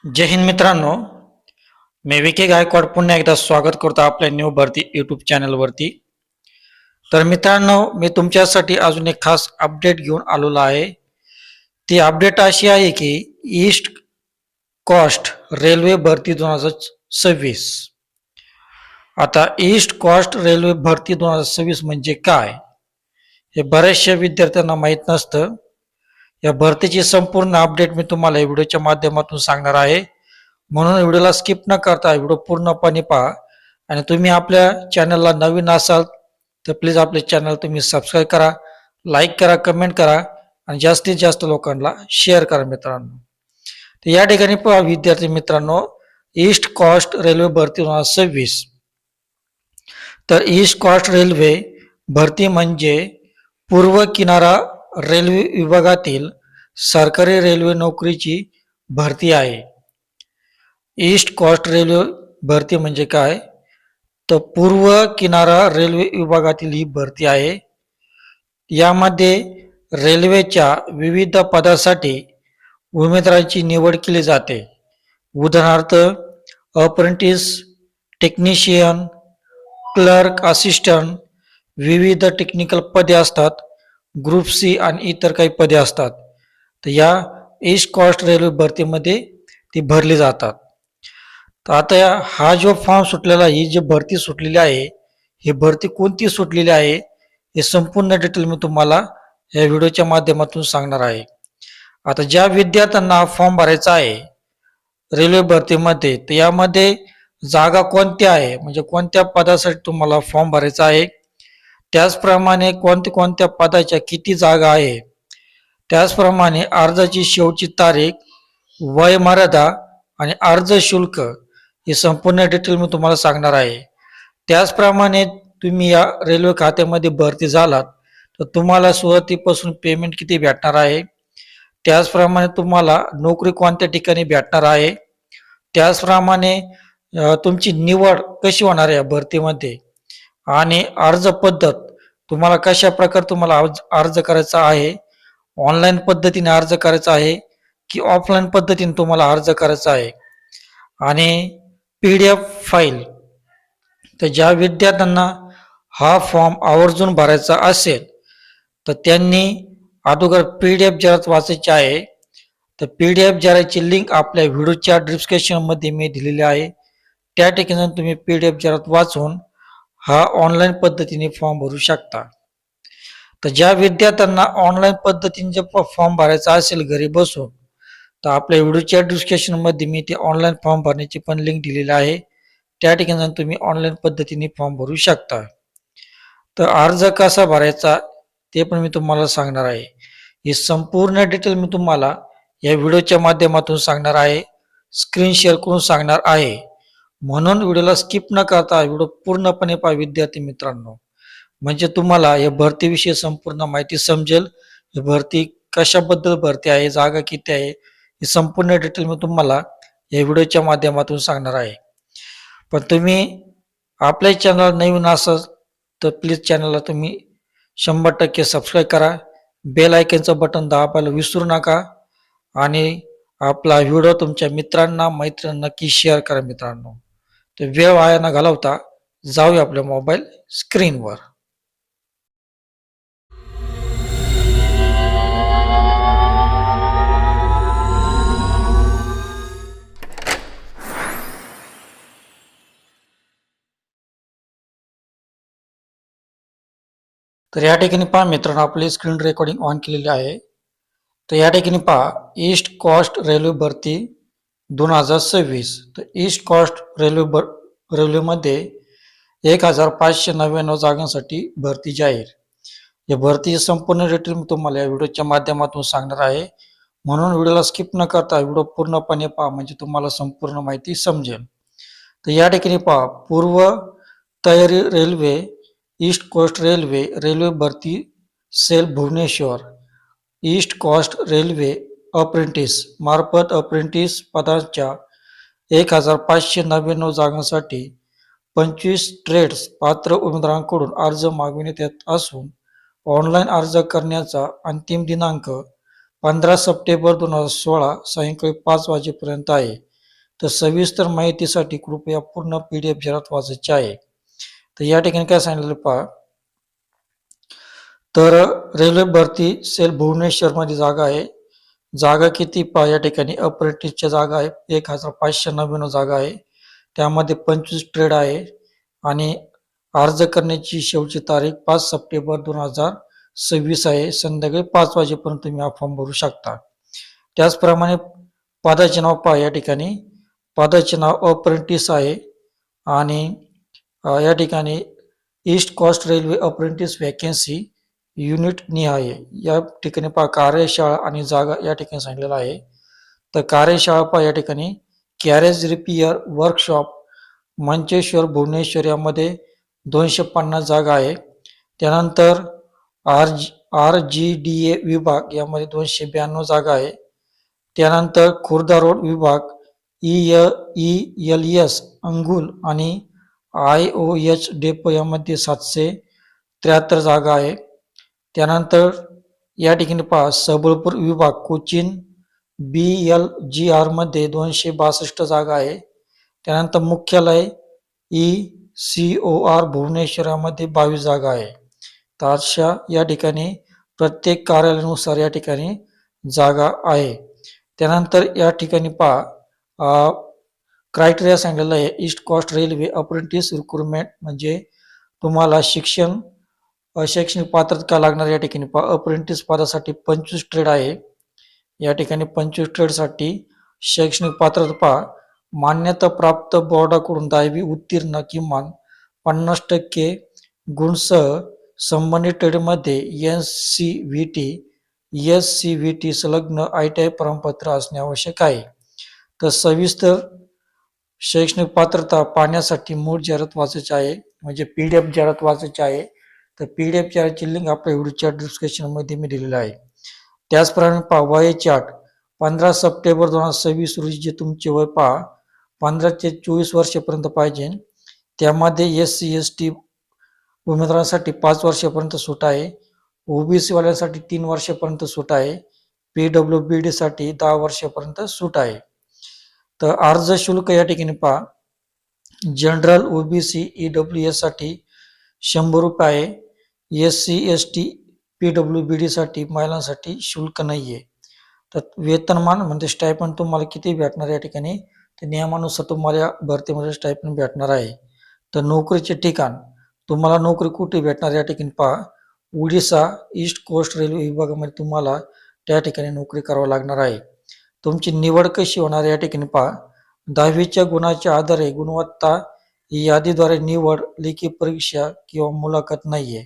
जय हिंद मित्रांनो. मी विके गायकवाड पुन्हा एकदा स्वागत करतो आपल्या न्यू भरती यूट्यूब चॅनलवरती. तर मित्रांनो, मी तुमच्यासाठी अजून एक खास अपडेट घेऊन आलेलो आहे. ती अपडेट अशी आहे की ईस्ट कोस्ट रेल्वे भरती 2026. आता ईस्ट कोस्ट रेल्वे भरती 2026 म्हणजे काय, हे बऱ्याचशा विद्यार्थ्यांना माहीत नसतं. या भरतीची संपूर्ण अपडेट मी तुम्हाला या व्हिडिओच्या माध्यमातून सांगणार आहे. म्हणून व्हिडिओला स्किप न करता व्हिडिओ पूर्णपणे पहा. आणि तुम्ही आपल्या चॅनलला नवीन असाल तर प्लीज आपले चॅनल तुम्ही सबस्क्राईब करा, लाईक करा, कमेंट करा आणि जास्तीत जास्त लोकांना शेअर करा मित्रांनो. तर या ठिकाणी पहा विद्यार्थी मित्रांनो, ईस्ट कोस्ट रेल्वे भरती 2026. तर ईस्ट कोस्ट रेल्वे भरती म्हणजे पूर्व किनारा रेल्वे विभागातील सरकारी रेल्वे नोकरीची भरती आहे. ईस्ट कोस्ट रेल्वे भरती म्हणजे काय, तर पूर्व किनारा रेल्वे विभागातील ही भरती आहे. यामध्ये रेल्वेच्या विविध पदासाठी उमेदवारांची निवड केली जाते. उदाहरणार्थ अप्रेंटिस, टेक्निशियन, क्लर्क, असिस्टंट, विविध टेक्निकल पदे असतात, ग्रुप सी आणि इतर काही पदे असतात. तर या ईस्ट कोस्ट रेल्वे भरतीमध्ये ती भरली जातात. तर आता हा जो फॉर्म सुटलेला, ही जी भरती सुटलेली आहे, ही भरती कोणती सुटलेली आहे हे संपूर्ण डिटेल मी तुम्हाला या व्हिडिओच्या माध्यमातून सांगणार आहे. आता ज्या विद्यार्थ्यांना हा फॉर्म भरायचा आहे रेल्वे भरतीमध्ये, तर यामध्ये जागा कोणत्या आहे, म्हणजे कोणत्या पदासाठी तुम्हाला फॉर्म भरायचा आहे, त्याचप्रमाणे कोणत्या कोणत्या पदाच्या किती जागा आहे, त्याचप्रमाणे अर्जाची शेवटची तारीख, वयमर्यादा आणि अर्ज शुल्क हे संपूर्ण डिटेल मी तुम्हाला सांगणार आहे. त्याचप्रमाणे तुम्ही या रेल्वे खात्यामध्ये भरती झालात तर तुम्हाला सुरुवातीपासून पेमेंट किती भेटणार आहे, त्याचप्रमाणे तुम्हाला नोकरी कोणत्या ठिकाणी भेटणार आहे, त्याचप्रमाणे तुमची निवड कशी होणार आहे या भरतीमध्ये, आणि अर्ज पद्धत तुम्हाला कशा प्रकारे तुम्हाला अर्ज करायचा आहे, ऑनलाईन पद्धतीने अर्ज करायचा आहे की ऑफलाईन पद्धतीने तुम्हाला अर्ज करायचा आहे, आणि PDF फाईल. तर ज्या विद्यार्थ्यांना हा फॉर्म आवर्जून भरायचा असेल तर त्यांनी अगोदर PDF जरात वाचायची आहे. तर PDF जराची लिंक आपल्या व्हिडिओच्या डिस्क्रिप्शनमध्ये मी दिलेली आहे. त्या ठिकाणी तुम्ही PDF जरात वाचून हा ऑनलाईन पद्धतीने फॉर्म भरू शकता. तर ज्या विद्यार्थ्यांना ऑनलाईन पद्धतीने जर फॉर्म भरायचा असेल घरी बसून, तर आपल्या व्हिडिओच्या डिस्क्रिप्शनमध्ये मी ते ऑनलाईन फॉर्म भरण्याची पण लिंक दिलेली आहे. त्या ठिकाणी तुम्ही ऑनलाईन पद्धतीने फॉर्म भरू शकता. तर अर्ज कसा भरायचा ते पण मी तुम्हाला सांगणार आहे. ही संपूर्ण डिटेल मी तुम्हाला या व्हिडिओच्या माध्यमातून सांगणार आहे, स्क्रीन शेअर करून सांगणार आहे. म्हणून व्हिडिओला स्किप न करता व्हिडिओ पूर्णपणे पहा विद्यार्थी मित्रांनो, म्हणजे तुम्हाला या भरतीविषयी संपूर्ण माहिती समजेल. ही भरती कशाबद्दल भरती आहे, जागा किती आहे, ही संपूर्ण डिटेल मी तुम्हाला या व्हिडिओच्या माध्यमातून सांगणार आहे. पण तुम्ही आपल्या चॅनल नवीन असाल तर प्लीज चॅनलला तुम्ही 100% सबस्क्राईब करा, बेल आयकनचं बटन दाबायला विसरू नका, आणि आपला व्हिडिओ तुमच्या मित्रांना मैत्रिणींना नक्की शेअर करा मित्रांनो. तर वेळ वाया न घालवता जाऊया आपल्या मोबाईल स्क्रीनवर. तर या ठिकाणी पहा मित्रांनो, आपली स्क्रीन रेकॉर्डिंग ऑन केलेली आहे. तर या ठिकाणी पहा ईस्ट कोस्ट रेल्वे भरती 2026. तर ईस्ट कोस्ट रेल्वेमध्ये 1599 जागांसाठी भरती जाहीर. या भरतीची संपूर्ण डिटेल मी तुम्हाला या व्हिडिओच्या माध्यमातून सांगणार आहे. म्हणून व्हिडिओला स्किप न करता व्हिडिओ पूर्णपणे पहा, म्हणजे तुम्हाला संपूर्ण माहिती समजेल. तर या ठिकाणी पहा पूर्व तयारी railway, east coast railway, railway भरती cell Bhubaneswar. East coast railway apprentice मार्फत अप्रेंटिस पदांच्या 1599 जागांसाठी 25 ट्रेड्स पात्र उमेदवारांकडून अर्ज मागविण्यात येत असून ऑनलाईन अर्ज करण्याचा अंतिम दिनांक 15 सप्टेंबर 2016 सायंकाळी 5 वाजेपर्यंत आहे. तर सविस्तर माहितीसाठी कृपया पूर्ण PDF जरात वाचायची आहे. तर या ठिकाणी काय सांगितलेलं पहा. तर रेल्वे भरती सेल भुवनेश्वरमध्ये जागा आहे. जागा किती पहा या ठिकाणी अप्रेंटिसच्या जागा आहे 1599 जागा आहे. त्यामध्ये 25 ट्रेड आहे आणि अर्ज करण्याची शेवटची तारीख 5 सप्टेंबर 2026 आहे. संध्याकाळी 5 वाजेपर्यंत तुम्ही हा फॉर्म भरू शकता. त्याचप्रमाणे पदाचे नाव पहा या ठिकाणी. पदाचे नाव अप्रेंटिस आहे आणि या ठिकाणी East coast railway apprentice vacancy unit निहाय या ठिकाणी पहा कार्यशाळा आणि जागा या ठिकाणी सांगितलेलं आहे. तर कार्यशाळा पहा या ठिकाणी carriage repair workshop Mancheswar Bhubaneswar यामध्ये 250 जागा आहे. त्यानंतर RGDA विभाग यामध्ये 292 जागा आहे. त्यानंतर खुर्दा रोड विभाग ELS अंगुल आणि IOH डेपो यामध्ये 773 जागा आहे. त्यानंतर या ठिकाणी पहा सबळपूर विभाग कोचीन BLGR मध्ये 262 जागा आहे. त्यानंतर मुख्यालय ECOR भुवनेश्वरामध्ये 22 जागा आहे. तर अशा या ठिकाणी प्रत्येक कार्यालयानुसार या ठिकाणी जागा आहे. त्यानंतर या ठिकाणी पहा क्रायटेरिया सांगितलेला आहे. East coast railway apprentice recruitment म्हणजे तुम्हाला शैक्षणिक पात्रता काय लागणार या ठिकाणी पहा. अप्रेंटिस पदासाठी 25 ट्रेड आहे. या ठिकाणी 25 ट्रेडसाठी शैक्षणिक पात्रता पहा. मान्यता प्राप्त बोर्डाकडून 10वी उत्तीर्ण किमान 50% गुणसह संबंधित ट्रेडमध्ये SCVT संलग्न ITI प्रमाणपत्र असणे आवश्यक आहे. तर सविस्तर शैक्षणिक पात्रता पाहण्यासाठी मूळ जाहिरात वाचायची आहे म्हणजे PDF जाहिरात वाचायची आहे. तर PDF जाहिरातची लिंक आपल्या व्हिडिओच्या डिस्क्रिप्शनमध्ये मी दिलेली आहे. त्याचप्रमाणे पहा वयाची अट 15 सप्टेंबर 2026 रोजी जे तुमचे वय पहा 15 ते 24 वर्षापर्यंत पाहिजे. त्यामध्ये SC ST उमेदवारांसाठी 5 वर्षापर्यंत सूट आहे. OBC वाल्यांसाठी 3 वर्षापर्यंत सूट आहे. PWBD साठी 10 वर्षापर्यंत सूट आहे. तर अर्ज शुल्क या ठिकाणी पहा. जनरल OBC EWS साठी 100 रुपये आहे. SC ST PWBD साठी महिलांसाठी शुल्क नाहीये. तर वेतनमान म्हणजे स्टायपंड तुम्हाला किती भेटणार या ठिकाणी ते नियमानुसार तुम्हाला भरतीमध्ये स्टायपंड भेटणार आहे. तर नोकरीचे ठिकाण तुम्हाला नोकरी कुठे भेटणार या ठिकाणी पहा. ओडिसा ईस्ट कोस्ट रेल्वे विभागामध्ये तुम्हाला त्या ठिकाणी नोकरी करावी लागणार आहे. तुमची निवड कशी होणार या ठिकाणी पहा. 10वीच्या गुणाच्या आधारे गुणवत्ता यादीद्वारे निवड, लेखी परीक्षा किंवा मुलाखत नाहीये.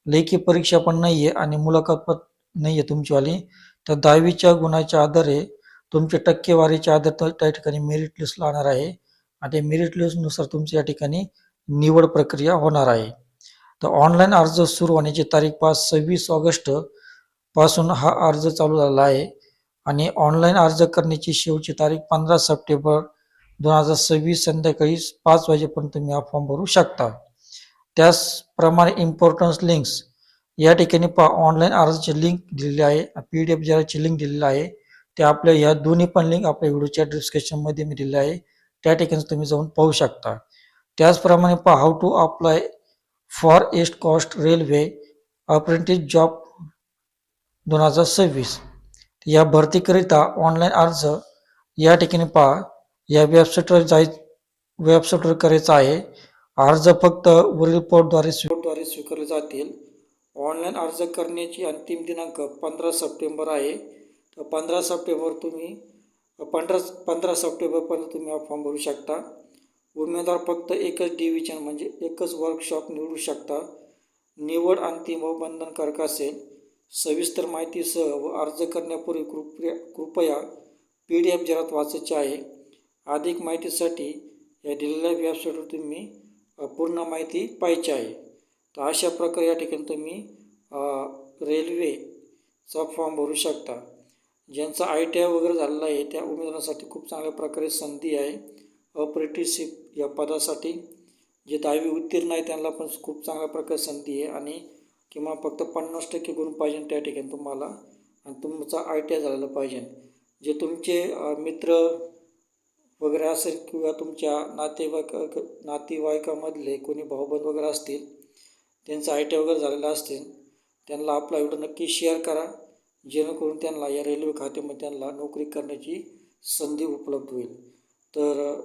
लेखी परीक्षा पण नाहीये आणि मुलाखत पण नाहीये तुमचीवाली. तर 10वीच्या गुणाच्या आधारे तुमच्या टक्केवारीच्या आधारे त्या ठिकाणी मेरिट लिस्ट लागणार आहे आणि मेरिट लिस्टनुसार तुमची या ठिकाणी निवड प्रक्रिया होणार आहे. तर ऑनलाईन अर्ज सुरू होण्याची तारीख 26 ऑगस्ट पासून हा अर्ज चालू झाला आहे आणि ऑनलाईन अर्ज करण्याची शेवटची तारीख 15 सप्टेंबर 2026 संध्याकाळी 5 वाजेपर्यंत तुम्ही हा फॉर्म भरू शकता. त्याचप्रमाणे इम्पॉर्टन्स लिंक्स या ठिकाणी पहा ऑनलाईन अर्जाची लिंक दिलेली आहे. PDF जाहिरातची लिंक दिलेली आहे. ते आपल्या या दोन्ही पण लिंक आपल्या व्हिडिओच्या डिस्क्रिप्शनमध्ये मी दिलेली आहे. त्या ठिकाणी तुम्ही जाऊन पाहू शकता. त्याचप्रमाणे पहा how to apply for East coast railway apprentice job 2026 या भरतीकरिता ऑनलाईन अर्ज या ठिकाणी पहा या वेबसाईटवर करायचा आहे. अर्ज फक्त वरील पोर्टद्वारे स्वीकारले जातील. ऑनलाईन अर्ज करण्याची अंतिम दिनांक 15 सप्टेंबर आहे. तर 15 सप्टेंबर तुम्ही 15 सप्टेंबरपर्यंत तुम्ही हा फॉर्म भरू शकता. उमेदवार फक्त एकच डिव्हिजन म्हणजे एकच वर्कशॉप निवडू शकता. निवड अंतिम व बंधनकारक असेल. सविस्तर माहितीसह व अर्ज करण्यापूर्वी कृपया PDF जाहिरात वाचायची आहे. अधिक माहितीसाठी या दिलेल्या वेबसाईटवर तुम्ही पूर्ण माहिती पाहायची आहे. तर अशा प्रकारे या ठिकाणी तुम्ही रेल्वेचा फॉर्म भरू शकता. ज्यांचा ITI वगैरे झालेला आहे त्या उमेदवारांसाठी खूप चांगल्या प्रकारे संधी आहे. अप्रेंटिसशिप या पदासाठी जे 10वी उत्तीर्ण आहे त्यांना पण खूप चांगल्या प्रकारे संधी आहे आणि किंवा फक्त 50% गुण पाहिजे त्या ठिकाणी तुम्हाला आणि तुमचा ITI झालेलं पाहिजे. जे तुमचे मित्र वगैरे असेल किंवा तुमच्या नातेवाईकामधले कोणी भाऊबंद वगैरे असतील, त्यांचं ITI वगैरे झालेलं असतील, त्यांना आपला व्हिडिओ नक्की शेअर करा, जेणेकरून त्यांना या रेल्वे खात्यामध्ये त्यांना नोकरी करण्याची संधी उपलब्ध होईल. तर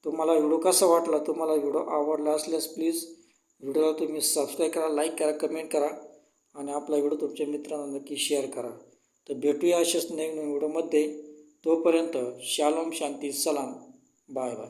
तुम्हाला व्हिडिओ कसा वाटला, तुम्हाला व्हिडिओ आवडला असल्यास प्लीज व्हिडिओला तुम्ही सबस्क्राईब करा, लाईक करा, कमेंट करा आणि आपला व्हिडिओ तुमच्या मित्रांना नक्की शेअर करा. तर भेटूया अशाच नवीन व्हिडिओमध्ये. तोपर्यंत शालोम, शांती, सलाम, बाय बाय.